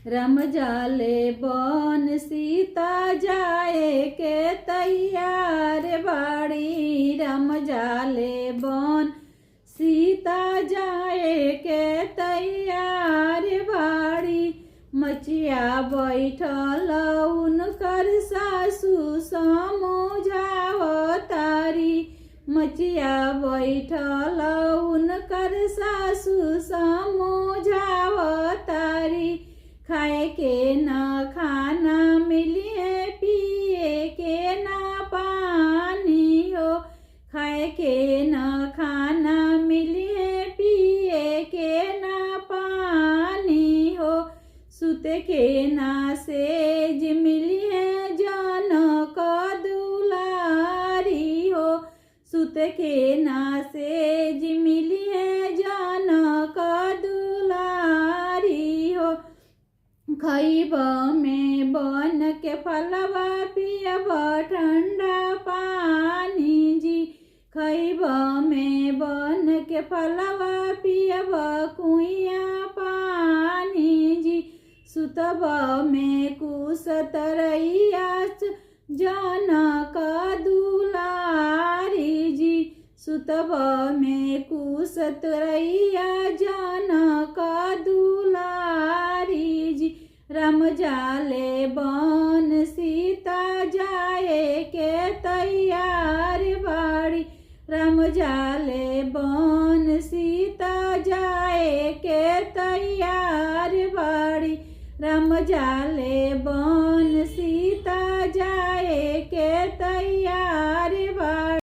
राम जाले बन सीता जाए के तैयार बाड़ी। राम जाले बन सीता जाए के तैयार बाड़ी। मचिया बैठल उनकर सासू समझावतारी। मचिया बैठल उनकर सासू समझावतारी। खाए के न खाना मिलिए पिए के न पानी हो। खाए के न खाना मिलिए पिए के न पानी हो। सुते के ना सेज मिलिए जनक दुलारी हो। सुते के ना सेज मिलिए जनक दुलारी हो। खैब में बन के फलवा पियब ठंडा पानी जी। खैब में बन के फलवा पियब कुइया पानी जी। सुतब में कुश तरैया जनक दुलारी जी। सुतब में कुश तरैया जनक दुलारी जी। राम जाले बन सीता जाए के तैयार बाड़ी। राम जाले बन सीता जाए के तैयार बाड़ी। राम जाले बन सीता जाए के तैयार बाड़ी।